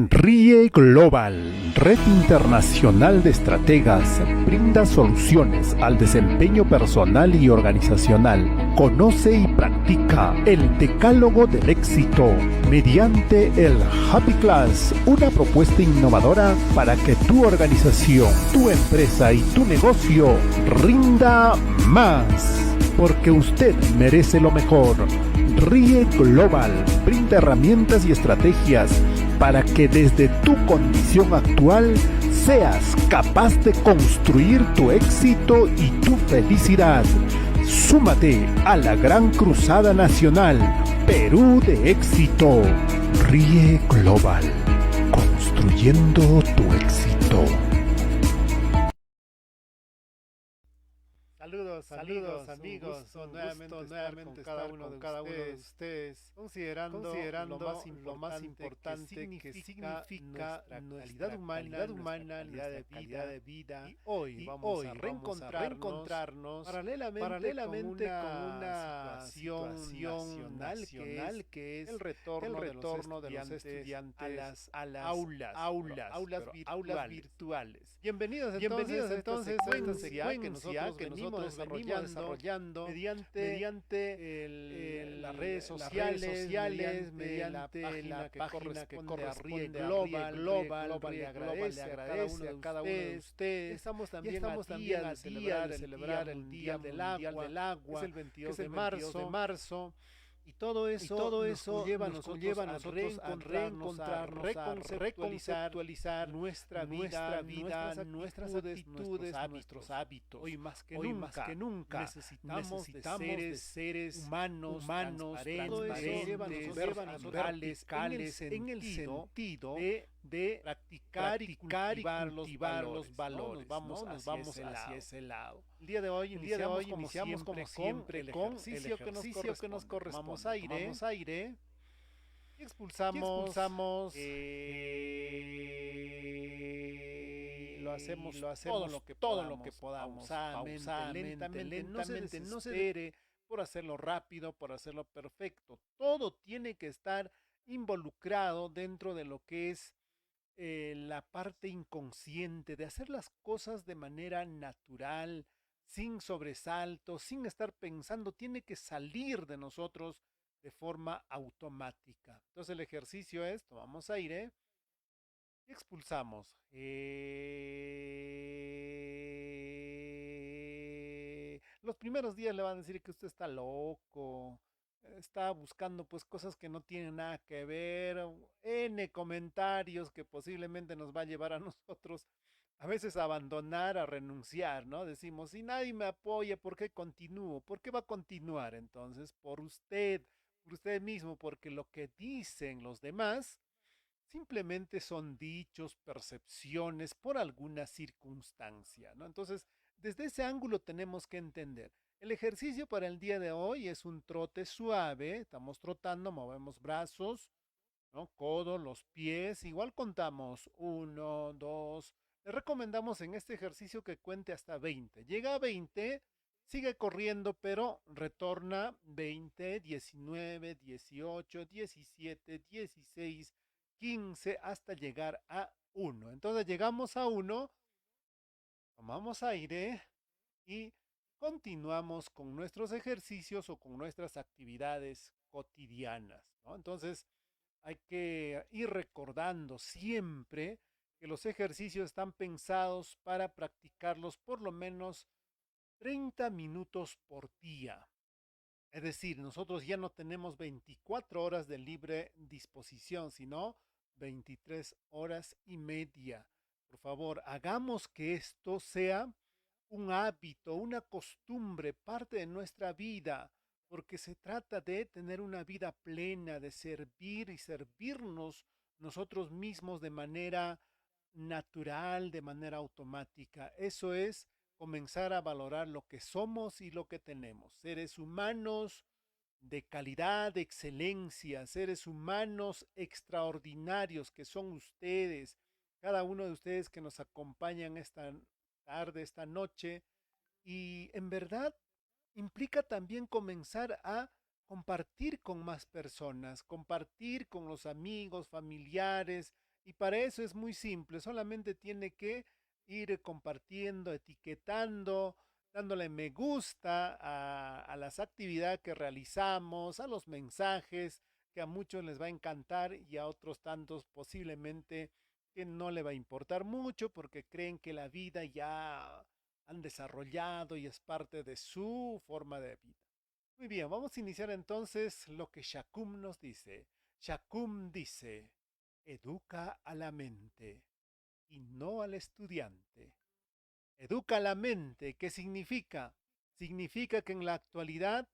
RIE Global, Red Internacional de Estrategas, brinda soluciones al desempeño personal y organizacional. Conoce y practica el decálogo del éxito mediante el Happy Class, una propuesta innovadora para que tu organización, tu empresa y tu negocio rinda más. Porque usted merece lo mejor. RIE Global brinda herramientas y estrategias para que desde tu condición actual seas capaz de construir tu éxito y tu felicidad. Súmate a la gran cruzada nacional Perú de éxito. RIE Global, construyendo tu éxito. Saludos amigos, nuevamente con cada uno de ustedes, considerando lo más importante que significa nuestra calidad humana, nuestra calidad de vida. Y hoy vamos a reencontrarnos paralelamente con una situación nacional que es el retorno de los estudiantes a las aulas virtuales. Bienvenidos entonces a esta secuencia que nosotros venimos desarrollando mediante las redes sociales, mediante la página que corresponde a RIE Global, le agradece a cada uno de ustedes. Estamos también a día de celebrar el Día del Agua, es el 22 de marzo. Y todo eso nos conlleva a nosotros a reencontrarnos, a reconceptualizar nuestra vida, nuestras actitudes, nuestros hábitos. Hoy más que nunca necesitamos de seres humanos, transparentes, verticales, en el sentido de practicar y cultivar los valores. Nos vamos hacia ese lado. El día de hoy iniciamos como siempre con el ejercicio que nos corresponde. Tomamos aire y expulsamos, lo hacemos todo lo que podamos, lentamente, no se desespere por hacerlo rápido, por hacerlo perfecto. Todo tiene que estar involucrado dentro de lo que es la parte inconsciente, de hacer las cosas de manera natural, sin sobresaltos, sin estar pensando, tiene que salir de nosotros de forma automática. Entonces el ejercicio es, tomamos aire y expulsamos. Los primeros días le van a decir que usted está loco, está buscando pues cosas que no tienen nada que ver, N comentarios que posiblemente nos va a llevar a nosotros a veces a abandonar, a renunciar, ¿no? Decimos, si nadie me apoya, ¿por qué continúo? ¿Por qué va a continuar? Entonces, por usted mismo, porque lo que dicen los demás simplemente son dichos, percepciones por alguna circunstancia, ¿no? Entonces, desde ese ángulo tenemos que entender. El ejercicio para el día de hoy es un trote suave, estamos trotando, movemos brazos, ¿no? Codos, los pies, igual contamos uno, dos. Le recomendamos en este ejercicio que cuente hasta 20. Llega a 20, sigue corriendo, pero retorna 20, 19, 18, 17, 16, 15 hasta llegar a uno. Entonces llegamos a uno, tomamos aire y continuamos con nuestros ejercicios o con nuestras actividades cotidianas, ¿no? Entonces hay que ir recordando siempre que los ejercicios están pensados para practicarlos por lo menos 30 minutos por día. Es decir, nosotros ya no tenemos 24 horas de libre disposición, sino 23 horas y media. Por favor, hagamos que esto sea un hábito, una costumbre, parte de nuestra vida, porque se trata de tener una vida plena, de servir y servirnos nosotros mismos de manera natural, de manera automática. Eso es comenzar a valorar lo que somos y lo que tenemos. Seres humanos de calidad, de excelencia, seres humanos extraordinarios que son ustedes, cada uno de ustedes que nos acompañan esta tarde, esta noche, y en verdad implica también comenzar a compartir con más personas, compartir con los amigos, familiares, Y para eso es muy simple, solamente tiene que ir compartiendo, etiquetando, dándole me gusta a las actividades que realizamos, a los mensajes que a muchos les va a encantar y a otros tantos posiblemente que no le va a importar mucho porque creen que la vida ya han desarrollado y es parte de su forma de vida. Muy bien, vamos a iniciar entonces lo que Shakum nos dice. Shakum dice, educa a la mente y no al estudiante. Educa la mente, ¿qué significa? Significa que en la actualidad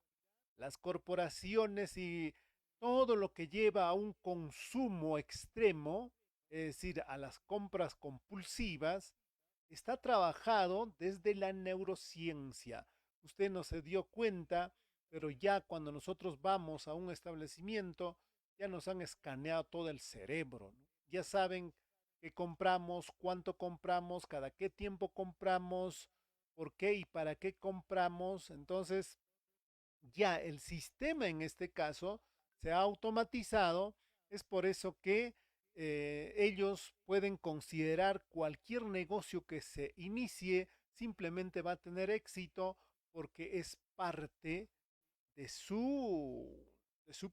las corporaciones y todo lo que lleva a un consumo extremo, es decir, a las compras compulsivas, está trabajado desde la neurociencia. Usted no se dio cuenta, pero ya cuando nosotros vamos a un establecimiento, ya nos han escaneado todo el cerebro, ¿no? Ya saben qué compramos, cuánto compramos, cada qué tiempo compramos, por qué y para qué compramos. Entonces, ya el sistema en este caso se ha automatizado, es por eso que ellos pueden considerar cualquier negocio que se inicie simplemente va a tener éxito porque es parte de su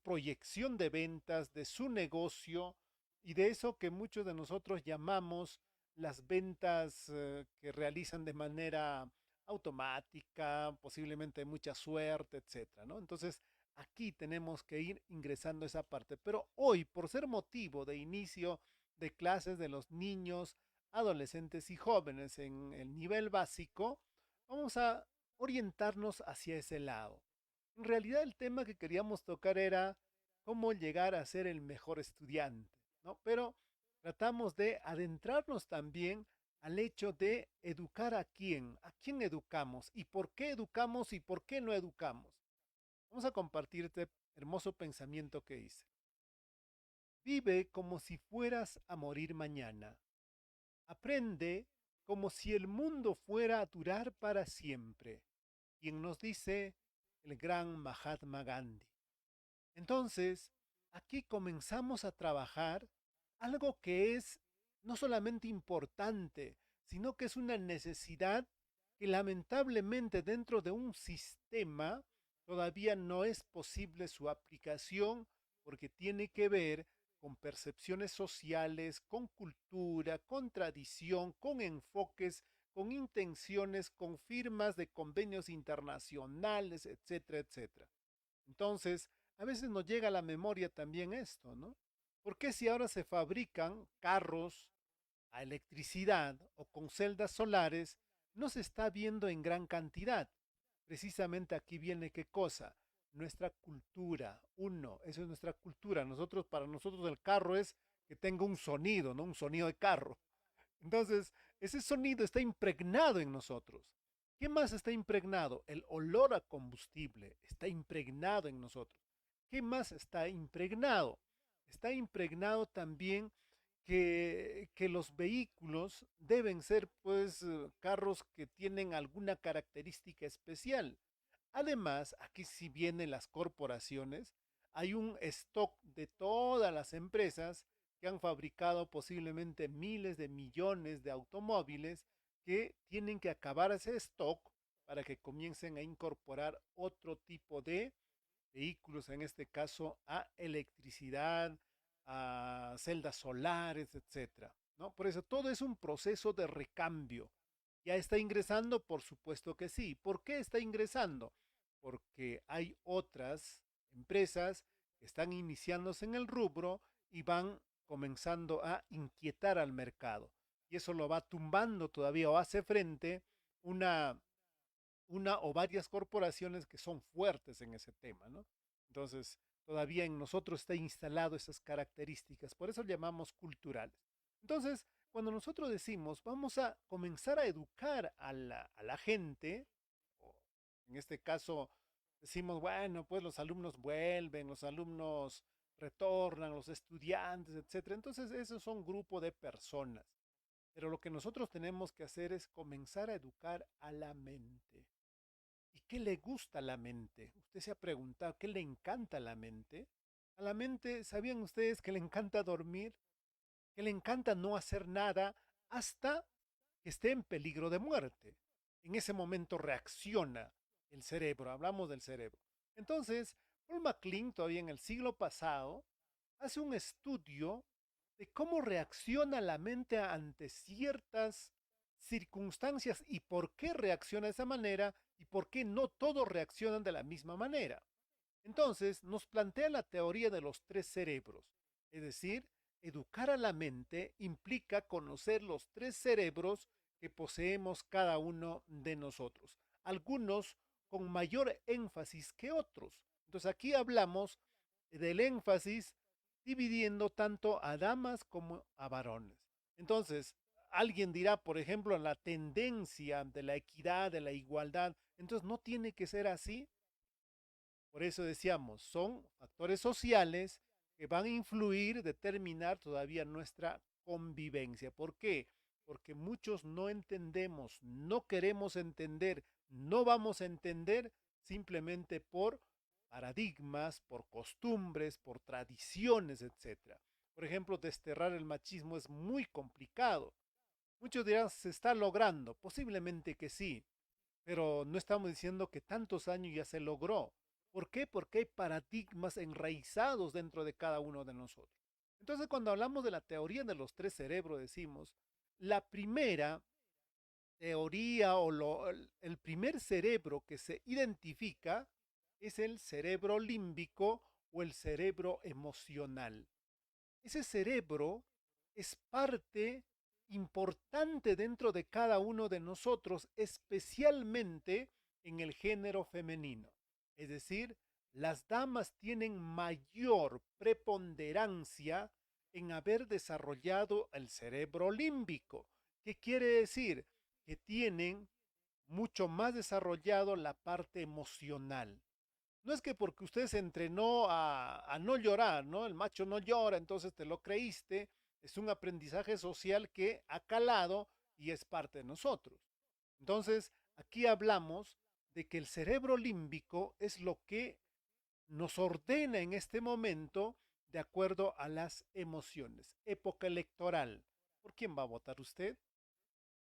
proyección de ventas, de su negocio y de eso que muchos de nosotros llamamos las ventas que realizan de manera automática, posiblemente mucha suerte, etcétera, ¿no? Entonces, aquí tenemos que ir ingresando esa parte. Pero hoy, por ser motivo de inicio de clases de los niños, adolescentes y jóvenes en el nivel básico, vamos a orientarnos hacia ese lado. En realidad el tema que queríamos tocar era cómo llegar a ser el mejor estudiante, ¿no? Pero tratamos de adentrarnos también al hecho de educar a quién educamos y por qué no educamos. Vamos a compartirte hermoso pensamiento que hice. Vive como si fueras a morir mañana. Aprende como si el mundo fuera a durar para siempre. Quien nos dice el gran Mahatma Gandhi. Entonces, aquí comenzamos a trabajar algo que es no solamente importante, sino que es una necesidad que lamentablemente dentro de un sistema todavía no es posible su aplicación porque tiene que ver con percepciones sociales, con cultura, con tradición, con enfoques, con intenciones, con firmas de convenios internacionales, etcétera, etcétera. Entonces, a veces nos llega a la memoria también esto, ¿no? ¿Por qué si ahora se fabrican carros a electricidad o con celdas solares, no se está viendo en gran cantidad? Precisamente aquí viene qué cosa, nuestra cultura. Uno, eso es nuestra cultura. Nosotros, para nosotros el carro es que tenga un sonido, ¿no? Un sonido de carro. Entonces, ese sonido está impregnado en nosotros. ¿Qué más está impregnado? El olor a combustible está impregnado en nosotros. ¿Qué más está impregnado? Está impregnado también que los vehículos deben ser pues carros que tienen alguna característica especial. Además, aquí si vienen las corporaciones, hay un stock de todas las empresas que han fabricado posiblemente miles de millones de automóviles que tienen que acabar ese stock para que comiencen a incorporar otro tipo de vehículos, en este caso a electricidad, a celdas solares, etcétera, ¿no? Por eso todo es un proceso de recambio. ¿Ya está ingresando? Por supuesto que sí. ¿Por qué está ingresando? Porque hay otras empresas que están iniciándose en el rubro y van comenzando a inquietar al mercado. Y eso lo va tumbando todavía o hace frente una o varias corporaciones que son fuertes en ese tema, ¿no? Entonces, todavía en nosotros está instalado esas características, por eso llamamos culturales. Entonces, cuando nosotros decimos, vamos a comenzar a educar a la gente, o en este caso decimos, bueno, pues los alumnos vuelven, los alumnos retornan, los estudiantes, etcétera. Entonces, esos son grupo de personas. Pero lo que nosotros tenemos que hacer es comenzar a educar a la mente. ¿Y qué le gusta a la mente? Usted se ha preguntado, ¿qué le encanta a la mente? A la mente, ¿sabían ustedes que le encanta dormir? que le encanta no hacer nada hasta que esté en peligro de muerte. En ese momento reacciona el cerebro, hablamos del cerebro. Entonces, Paul MacLean, todavía en el siglo pasado, hace un estudio de cómo reacciona la mente ante ciertas circunstancias y por qué reacciona de esa manera y por qué no todos reaccionan de la misma manera. Entonces, nos plantea la teoría de los tres cerebros, es decir, educar a la mente implica conocer los tres cerebros que poseemos cada uno de nosotros, algunos con mayor énfasis que otros. Entonces aquí hablamos del énfasis dividiendo tanto a damas como a varones. Entonces, alguien dirá, por ejemplo, la tendencia de la equidad, de la igualdad, entonces no tiene que ser así. Por eso decíamos, son factores sociales que van a influir, determinar todavía nuestra convivencia. ¿Por qué? Porque muchos no entendemos, no queremos entender, no vamos a entender simplemente por paradigmas, por costumbres, por tradiciones, etcétera. Por ejemplo, desterrar el machismo es muy complicado. Muchos dirán, se está logrando, posiblemente que sí, pero no estamos diciendo que tantos años ya se logró. ¿Por qué? Porque hay paradigmas enraizados dentro de cada uno de nosotros. Entonces, cuando hablamos de la teoría de los tres cerebros, decimos, la primera teoría o el primer cerebro que se identifica es el cerebro límbico o el cerebro emocional. Ese cerebro es parte importante dentro de cada uno de nosotros, especialmente en el género femenino. Es decir, las damas tienen mayor preponderancia en haber desarrollado el cerebro límbico. ¿Qué quiere decir? Que tienen mucho más desarrollado la parte emocional. No es que porque usted se entrenó a no llorar, ¿no? El macho no llora, entonces te lo creíste. Es un aprendizaje social que ha calado y es parte de nosotros. Entonces, aquí hablamos de que el cerebro límbico es lo que nos ordena en este momento de acuerdo a las emociones. Época electoral. ¿Por quién va a votar usted?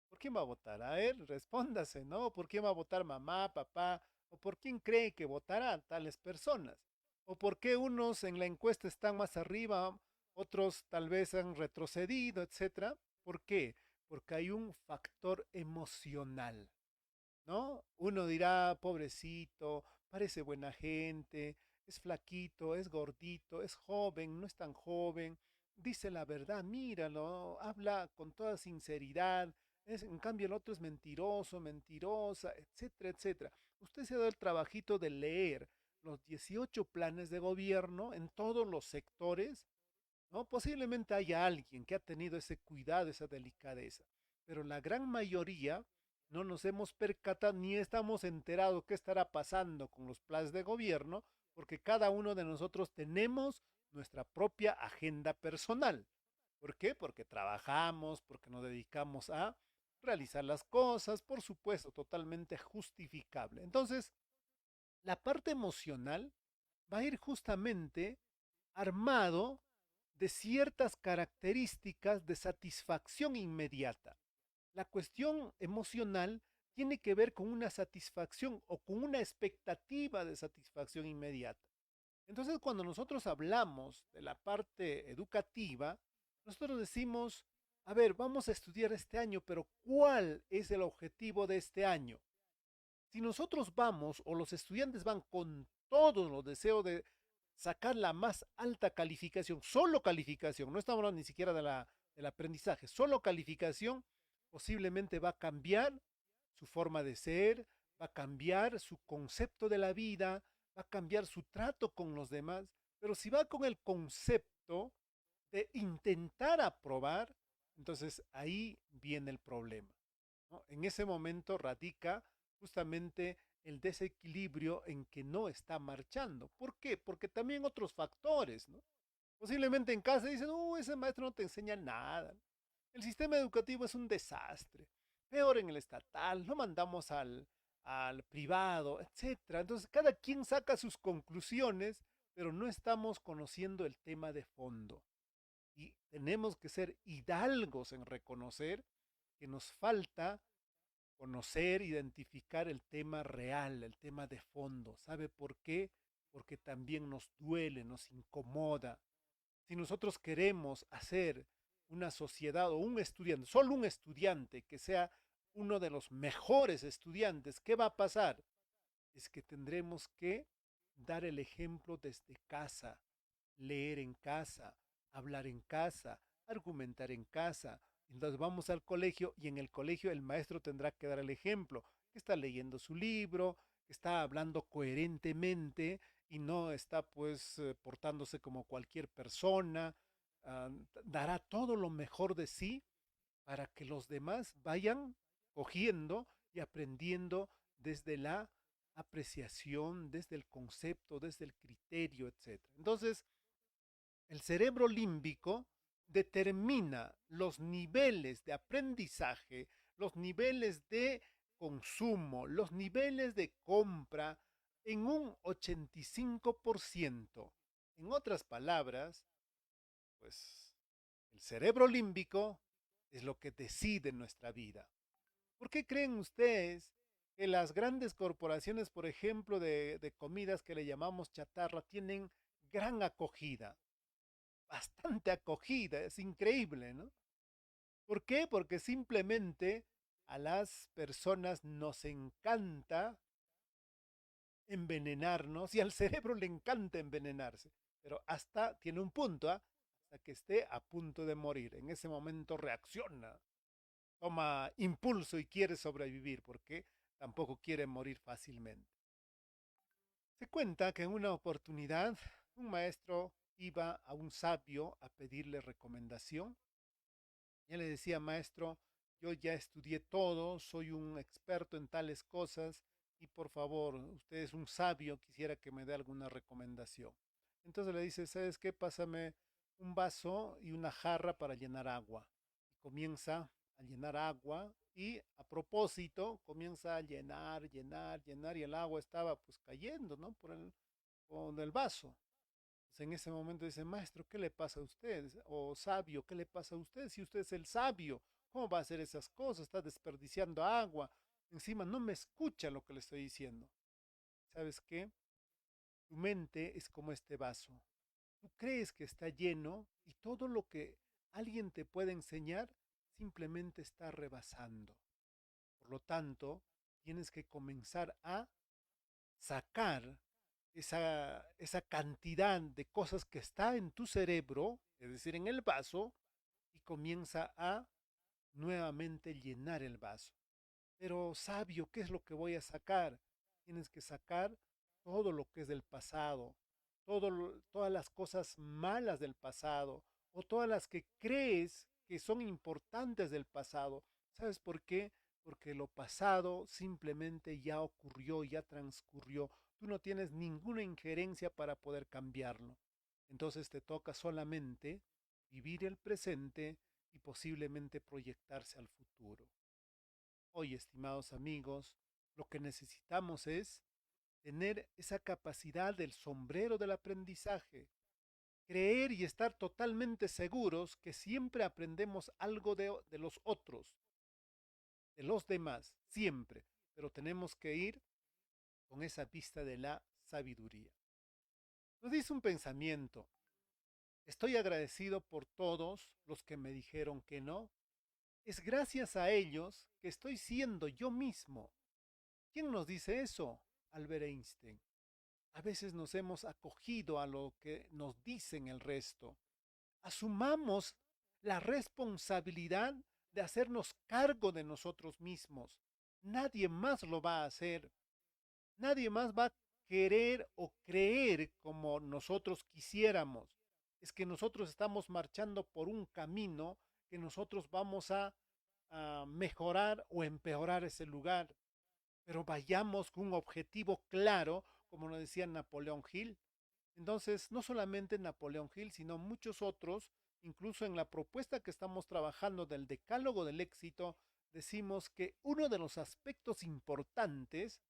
¿Por quién va a votar? A él, respóndase, ¿no? ¿Por quién va a votar mamá, papá? ¿O por quién cree que votarán tales personas? ¿O por qué unos en la encuesta están más arriba, otros tal vez han retrocedido, etcétera? ¿Por qué? Porque hay un factor emocional, ¿no? Uno dirá, pobrecito, parece buena gente, es flaquito, es gordito, es joven, no es tan joven, dice la verdad, míralo, habla con toda sinceridad, en cambio el otro es mentiroso, mentirosa, etcétera, etcétera. Usted se ha dado el trabajito de leer los 18 planes de gobierno en todos los sectores, ¿no? Posiblemente haya alguien que ha tenido ese cuidado, esa delicadeza, pero la gran mayoría no nos hemos percatado ni estamos enterados qué estará pasando con los planes de gobierno, porque cada uno de nosotros tenemos nuestra propia agenda personal. ¿Por qué? Porque trabajamos, porque nos dedicamos a realizar las cosas, por supuesto, totalmente justificable. Entonces, la parte emocional va a ir justamente armado de ciertas características de satisfacción inmediata. La cuestión emocional tiene que ver con una satisfacción o con una expectativa de satisfacción inmediata. Entonces, cuando nosotros hablamos de la parte educativa, nosotros decimos, a ver, vamos a estudiar este año, pero ¿cuál es el objetivo de este año? Si nosotros vamos o los estudiantes van con todos los deseos de sacar la más alta calificación, solo calificación, no estamos hablando ni siquiera del aprendizaje, solo calificación, posiblemente va a cambiar su forma de ser, va a cambiar su concepto de la vida, va a cambiar su trato con los demás, pero si va con el concepto de intentar aprobar, entonces ahí viene el problema, ¿no? En ese momento radica justamente el desequilibrio en que no está marchando. ¿Por qué? Porque también otros factores, ¿no? Posiblemente en casa dicen, ese maestro no te enseña nada. El sistema educativo es un desastre. Peor en el estatal, no mandamos al privado, etcétera. Entonces, cada quien saca sus conclusiones, pero no estamos conociendo el tema de fondo. Y tenemos que ser hidalgos en reconocer que nos falta conocer, identificar el tema real, el tema de fondo. ¿Sabe por qué? Porque también nos duele, nos incomoda. Si nosotros queremos hacer una sociedad o un estudiante, solo un estudiante que sea uno de los mejores estudiantes, ¿qué va a pasar? Es que tendremos que dar el ejemplo desde casa, leer en casa, hablar en casa, argumentar en casa. Entonces vamos al colegio y en el colegio el maestro tendrá que dar el ejemplo, que está leyendo su libro, que está hablando coherentemente y no está pues portándose como cualquier persona. Dará todo lo mejor de sí para que los demás vayan cogiendo y aprendiendo desde la apreciación, desde el concepto, desde el criterio, etcétera. Entonces, el cerebro límbico determina los niveles de aprendizaje, los niveles de consumo, los niveles de compra en un 85%. En otras palabras, pues el cerebro límbico es lo que decide nuestra vida. ¿Por qué creen ustedes que las grandes corporaciones, por ejemplo, de comidas que le llamamos chatarra, tienen gran acogida? Bastante acogida, es increíble, ¿no? ¿Por qué? Porque simplemente a las personas nos encanta envenenarnos y al cerebro le encanta envenenarse, pero hasta tiene un punto, ¿ah? Hasta que esté a punto de morir. En ese momento reacciona, toma impulso y quiere sobrevivir porque tampoco quiere morir fácilmente. Se cuenta que en una oportunidad un maestro iba a un sabio a pedirle recomendación. Y él le decía, maestro, yo ya estudié todo, soy un experto en tales cosas y por favor, usted es un sabio, quisiera que me dé alguna recomendación. Entonces le dice, ¿sabes qué? Pásame un vaso y una jarra para llenar agua. Y comienza a llenar agua y a propósito comienza a llenar, llenar, llenar y el agua estaba pues cayendo, ¿no? Por el vaso. Entonces, en ese momento dice, maestro, ¿qué le pasa a usted? O sabio, ¿qué le pasa a usted? Si usted es el sabio, ¿cómo va a hacer esas cosas? Está desperdiciando agua. Encima no me escucha lo que le estoy diciendo. ¿Sabes qué? Tu mente es como este vaso. Tú crees que está lleno y todo lo que alguien te puede enseñar simplemente está rebasando. Por lo tanto, tienes que comenzar a sacar esa cantidad de cosas que está en tu cerebro, es decir, en el vaso, y comienza a nuevamente llenar el vaso. Pero sabio, ¿qué es lo que voy a sacar? Tienes que sacar todo lo que es del pasado, todas las cosas malas del pasado, o todas las que crees que son importantes del pasado. ¿Sabes por qué? Porque lo pasado simplemente ya ocurrió, ya transcurrió. Tú no tienes ninguna injerencia para poder cambiarlo. Entonces te toca solamente vivir el presente y posiblemente proyectarse al futuro. Hoy, estimados amigos, lo que necesitamos es tener esa capacidad del sombrero del aprendizaje, creer y estar totalmente seguros que siempre aprendemos algo de los otros, de los demás, siempre, pero tenemos que ir con esa vista de la sabiduría. Nos dice un pensamiento, estoy agradecido por todos los que me dijeron que no, es gracias a ellos que estoy siendo yo mismo. ¿Quién nos dice eso? Albert Einstein. A veces nos hemos acogido a lo que nos dicen el resto. Asumamos la responsabilidad de hacernos cargo de nosotros mismos. Nadie más lo va a hacer. Nadie más va a querer o creer como nosotros quisiéramos. Es que nosotros estamos marchando por un camino que nosotros vamos a mejorar o empeorar ese lugar, pero vayamos con un objetivo claro, como nos decía Napoleón Hill. Entonces, no solamente Napoleón Hill, sino muchos otros, incluso en la propuesta que estamos trabajando del decálogo del éxito, decimos que uno de los aspectos importantes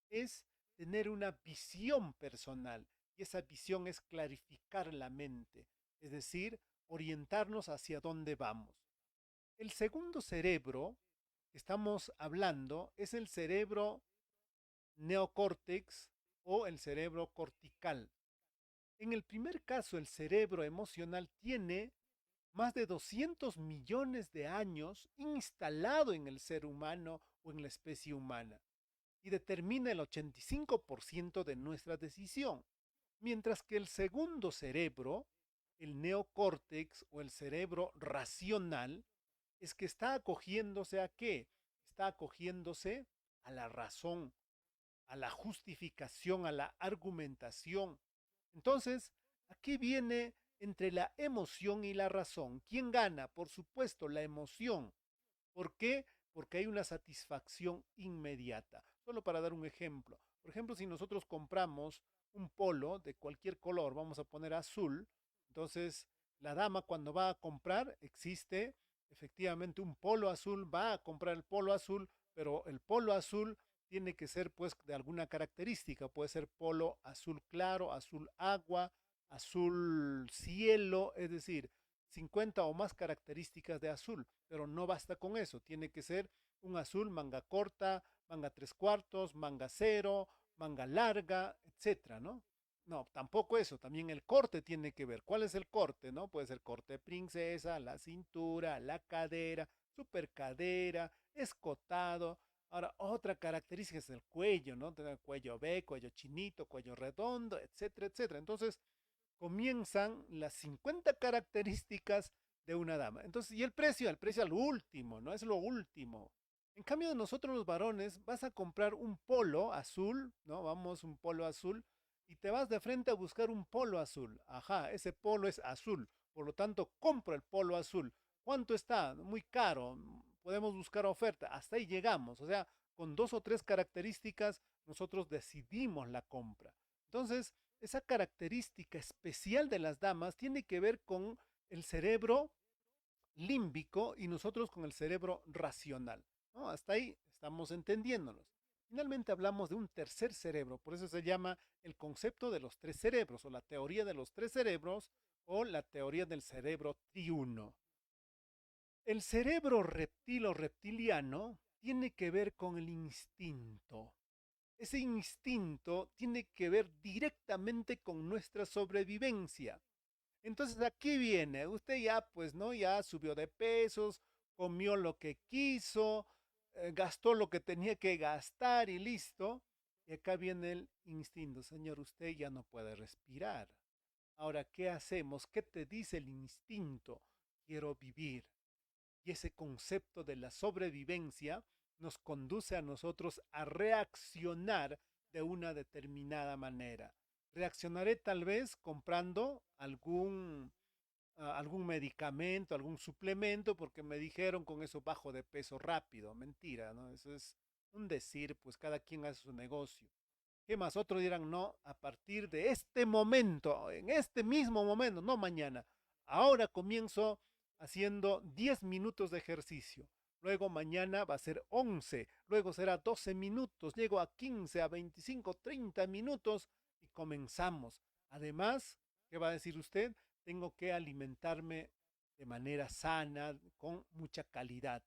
es tener una visión personal, y esa visión es clarificar la mente, es decir, orientarnos hacia dónde vamos. El segundo cerebro que estamos hablando es el cerebro neocórtex o el cerebro cortical. En el primer caso, el cerebro emocional tiene más de 200 millones de años instalado en el ser humano o en la especie humana y determina el 85% de nuestra decisión, mientras que el segundo cerebro, el neocórtex o el cerebro racional, es que está acogiéndose a qué? Está acogiéndose a la razón, a la justificación, a la argumentación. Entonces, aquí viene entre la emoción y la razón. ¿Quién gana? Por supuesto, la emoción. ¿Por qué? Porque hay una satisfacción inmediata. Solo para dar un ejemplo. Por ejemplo, si nosotros compramos un polo de cualquier color, vamos a poner azul, entonces la dama cuando va a comprar, existe efectivamente un polo azul, va a comprar el polo azul, pero el polo azul tiene que ser pues de alguna característica, puede ser polo azul claro, azul agua, azul cielo, es decir, 50 o más características de azul, pero no basta con eso, tiene que ser un azul manga corta, manga tres cuartos, manga cero, manga larga, etcétera, ¿no? No, tampoco eso, también el corte tiene que ver. ¿Cuál es el corte, no? Puede ser corte princesa, la cintura, la cadera, super cadera, escotado. Ahora, otra característica es el cuello, ¿no? Tener cuello B, cuello chinito, cuello redondo, etcétera, etcétera. Entonces, comienzan las 50 características de una dama. Entonces, y el precio al último, no es lo último. En cambio de nosotros los varones, vas a comprar un polo azul, ¿no? Vamos, un polo azul, y te vas de frente a buscar un polo azul. Ajá, ese polo es azul, por lo tanto, compro el polo azul. ¿Cuánto está? Muy caro, podemos buscar oferta, hasta ahí llegamos. O sea, con dos o tres características, nosotros decidimos la compra. Entonces, esa característica especial de las damas tiene que ver con el cerebro límbico y nosotros con el cerebro racional, ¿no? Hasta ahí estamos entendiéndonos. Finalmente hablamos de un tercer cerebro, por eso se llama el concepto de los tres cerebros o la teoría de los tres cerebros o la teoría del cerebro triuno. El cerebro reptil o reptiliano tiene que ver con el instinto. Ese instinto tiene que ver directamente con nuestra sobrevivencia. Entonces aquí viene, usted ya pues no, ya subió de pesos, comió lo que quiso, gastó lo que tenía que gastar y listo. Y acá viene el instinto, señor, usted ya no puede respirar. Ahora, ¿qué hacemos? ¿Qué te dice el instinto? Quiero vivir. Y ese concepto de la sobrevivencia nos conduce a nosotros a reaccionar de una determinada manera. Reaccionaré tal vez comprando algún medicamento, algún suplemento, porque me dijeron con eso bajo de peso rápido. Mentira, ¿no? Eso es un decir, pues cada quien hace su negocio. ¿Qué más? Otros dirán, no, a partir de este momento, en este mismo momento, no mañana. Ahora comienzo haciendo 10 minutos de ejercicio. Luego mañana va a ser 11, luego será 12 minutos, llego a 15, a 25, 30 minutos y comenzamos. Además, ¿qué va a decir usted? Tengo que alimentarme de manera sana, con mucha calidad.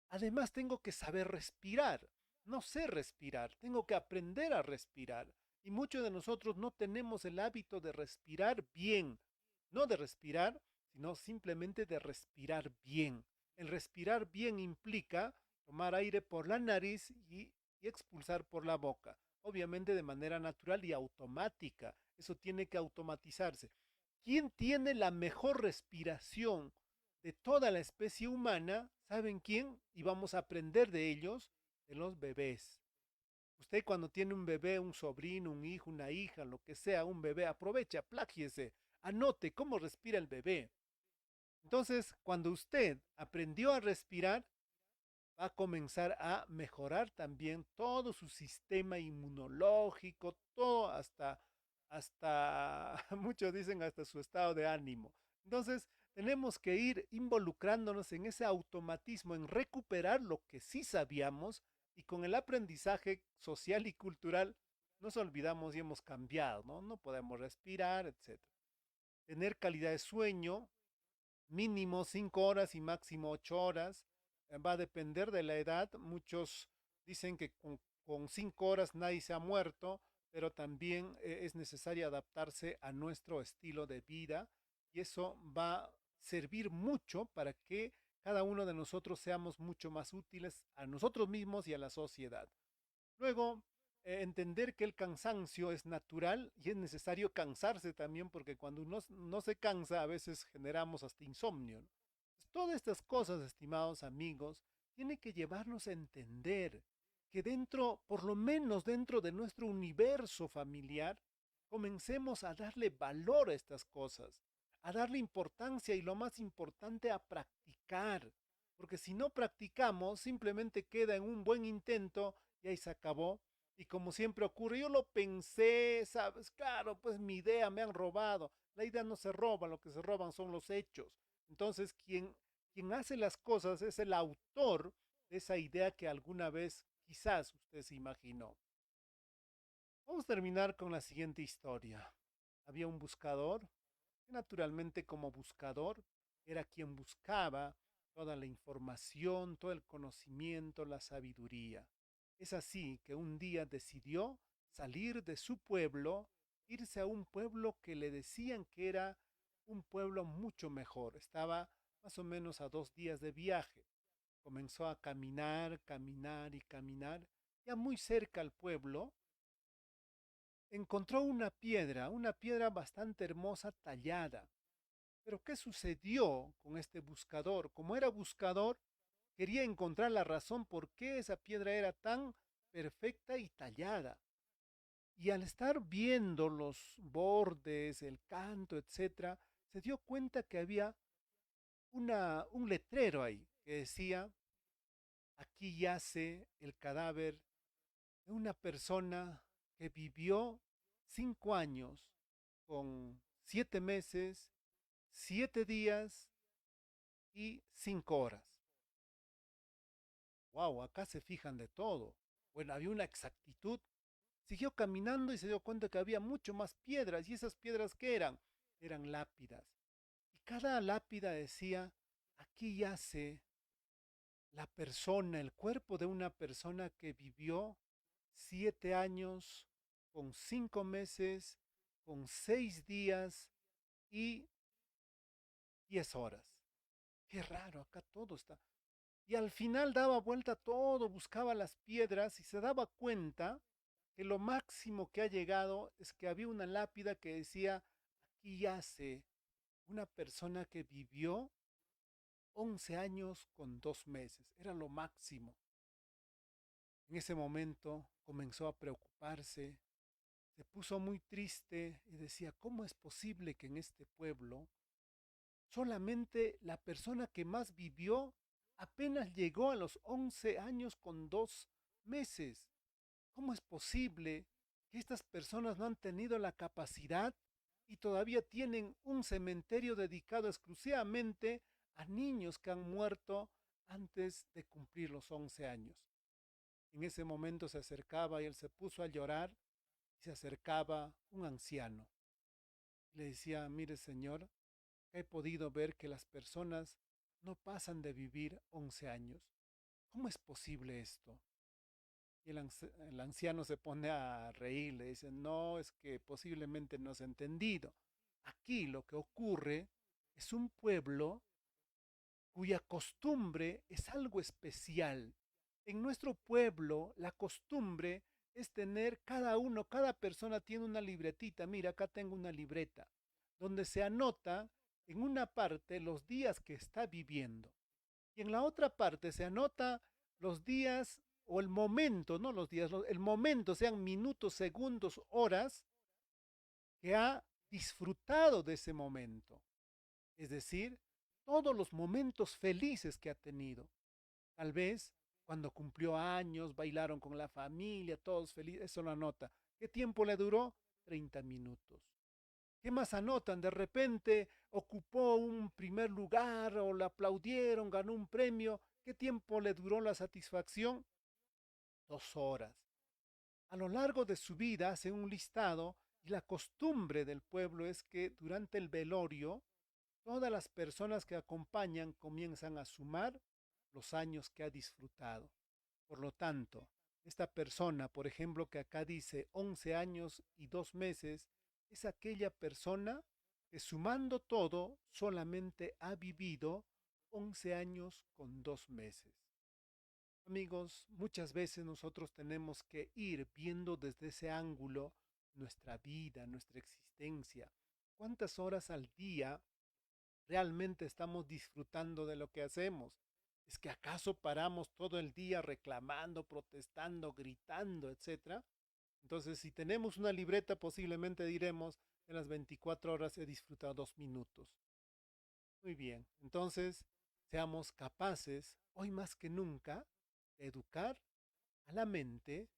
Además, tengo que saber respirar. No sé respirar, tengo que aprender a respirar. Y muchos de nosotros no tenemos el hábito de respirar bien. No de respirar, sino simplemente de respirar bien. El respirar bien implica tomar aire por la nariz y expulsar por la boca. Obviamente de manera natural y automática. Eso tiene que automatizarse. ¿Quién tiene la mejor respiración de toda la especie humana? ¿Saben quién? Y vamos a aprender de ellos, de los bebés. Usted cuando tiene un bebé, un sobrino, un hijo, una hija, lo que sea, un bebé, aprovecha, plágiese, anote cómo respira el bebé. Entonces, cuando usted aprendió a respirar, va a comenzar a mejorar también todo su sistema inmunológico, todo hasta muchos dicen hasta su estado de ánimo. Entonces, tenemos que ir involucrándonos en ese automatismo, en recuperar lo que sí sabíamos y con el aprendizaje social y cultural nos olvidamos y hemos cambiado, ¿no? No podemos respirar, etcétera. Tener calidad de sueño, mínimo 5 horas y máximo 8 horas. Va a depender de la edad. Muchos dicen que con 5 horas nadie se ha muerto, pero también es necesario adaptarse a nuestro estilo de vida y eso va a servir mucho para que cada uno de nosotros seamos mucho más útiles a nosotros mismos y a la sociedad. Luego, entender que el cansancio es natural y es necesario cansarse también porque cuando uno no se cansa a veces generamos hasta insomnio, ¿no? Todas estas cosas, estimados amigos, tienen que llevarnos a entender que dentro, por lo menos dentro de nuestro universo familiar, comencemos a darle valor a estas cosas, a darle importancia y lo más importante a practicar. Porque si no practicamos, simplemente queda en un buen intento y ahí se acabó. Y como siempre ocurre, yo lo pensé, ¿sabes? Claro, pues mi idea me han robado. La idea no se roba, lo que se roban son los hechos. Entonces, quien hace las cosas es el autor de esa idea que alguna vez quizás usted se imaginó. Vamos a terminar con la siguiente historia. Había un buscador que naturalmente como buscador era quien buscaba toda la información, todo el conocimiento, la sabiduría. Es así que un día decidió salir de su pueblo, irse a un pueblo que le decían que era un pueblo mucho mejor. Estaba más o menos a 2 días de viaje. Comenzó a caminar, caminar y caminar. Ya muy cerca al pueblo, encontró una piedra bastante hermosa tallada. Pero ¿qué sucedió con este buscador? Como era buscador, quería encontrar la razón por qué esa piedra era tan perfecta y tallada. Y al estar viendo los bordes, el canto, etcétera, se dio cuenta que había un letrero ahí que decía, aquí yace el cadáver de una persona que vivió 5 años con 7 meses, 7 días y 5 horas. Wow, acá se fijan de todo. Bueno, había una exactitud. Siguió caminando y se dio cuenta que había mucho más piedras. ¿Y esas piedras qué eran? Eran lápidas. Y cada lápida decía, aquí yace la persona, el cuerpo de una persona que vivió 7 años, con 5 meses, con 6 días y 10 horas. Qué raro, acá todo está. Y al final daba vuelta todo, buscaba las piedras y se daba cuenta que lo máximo que ha llegado es que había una lápida que decía, aquí yace una persona que vivió 11 años con 2 meses. Era lo máximo. En ese momento comenzó a preocuparse, se puso muy triste y decía, ¿cómo es posible que en este pueblo solamente la persona que más vivió apenas llegó a los 11 años con 2 meses? ¿Cómo es posible que estas personas no han tenido la capacidad y todavía tienen un cementerio dedicado exclusivamente a niños que han muerto antes de cumplir los 11 años? En ese momento se acercaba y él se puso a llorar y se acercaba un anciano. Le decía, mire señor, he podido ver que las personas no pasan de vivir 11 años. ¿Cómo es posible esto? Y el anciano se pone a reír, le dice, no, es que posiblemente no has entendido. Aquí lo que ocurre es un pueblo cuya costumbre es algo especial. En nuestro pueblo, la costumbre es tener cada persona tiene una libretita. Mira, acá tengo una libreta, donde se anota en una parte los días que está viviendo. Y en la otra parte se anota los días o el momento, no los días, el momento, sean minutos, segundos, horas, que ha disfrutado de ese momento. Es decir, todos los momentos felices que ha tenido. Tal vez cuando cumplió años, bailaron con la familia, todos felices, eso lo anota. ¿Qué tiempo le duró? 30 minutos. ¿Qué más anotan? De repente ocupó un primer lugar o le aplaudieron, ganó un premio. ¿Qué tiempo le duró la satisfacción? 2 horas. A lo largo de su vida hace un listado y la costumbre del pueblo es que durante el velorio todas las personas que acompañan comienzan a sumar los años que ha disfrutado. Por lo tanto, esta persona, por ejemplo, que acá dice 11 años y 2 meses, es aquella persona que sumando todo solamente ha vivido 11 años con 2 meses. Amigos, muchas veces nosotros tenemos que ir viendo desde ese ángulo nuestra vida, nuestra existencia. ¿Cuántas horas al día realmente estamos disfrutando de lo que hacemos? ¿Es que acaso paramos todo el día reclamando, protestando, gritando, etcétera? Entonces, si tenemos una libreta, posiblemente diremos, en las 24 horas he disfrutado 2 minutos. Muy bien, entonces seamos capaces, hoy más que nunca, de educar a la mente,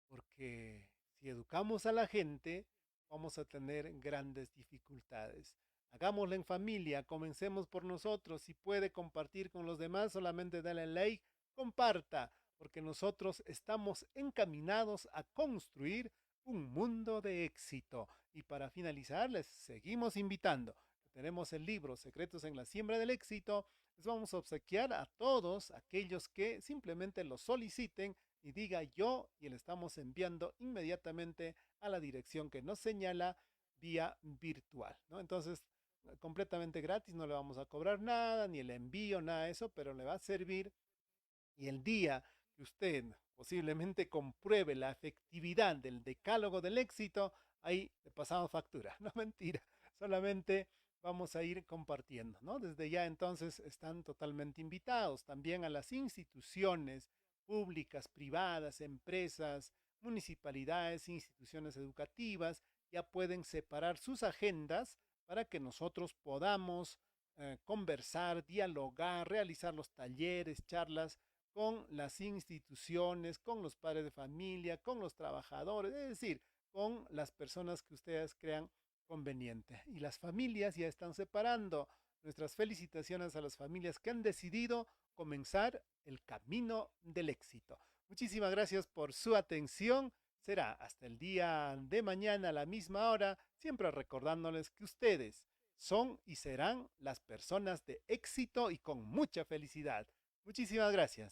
porque si educamos a la gente, vamos a tener grandes dificultades. Hagámoslo en familia, comencemos por nosotros. Si puede compartir con los demás, solamente dale like, comparta, porque nosotros estamos encaminados a construir un mundo de éxito. Y para finalizar, les seguimos invitando. Tenemos el libro Secretos en la Siembra del Éxito. Les vamos a obsequiar a todos aquellos que simplemente lo soliciten y diga yo, y le estamos enviando inmediatamente a la dirección que nos señala vía virtual, ¿no? Entonces, completamente gratis, no le vamos a cobrar nada, ni el envío, nada de eso, pero le va a servir. Y el día que usted posiblemente compruebe la efectividad del decálogo del éxito, ahí le pasamos factura. No, mentira, solamente vamos a ir compartiendo, ¿no? Desde ya entonces están totalmente invitados también a las instituciones públicas, privadas, empresas, municipalidades, instituciones educativas, ya pueden separar sus agendas para que nosotros podamos conversar, dialogar, realizar los talleres, charlas con las instituciones, con los padres de familia, con los trabajadores, es decir, con las personas que ustedes crean conveniente. Y las familias ya están separando. Nuestras felicitaciones a las familias que han decidido comenzar el camino del éxito. Muchísimas gracias por su atención. Será hasta el día de mañana a la misma hora, siempre recordándoles que ustedes son y serán las personas de éxito y con mucha felicidad. Muchísimas gracias.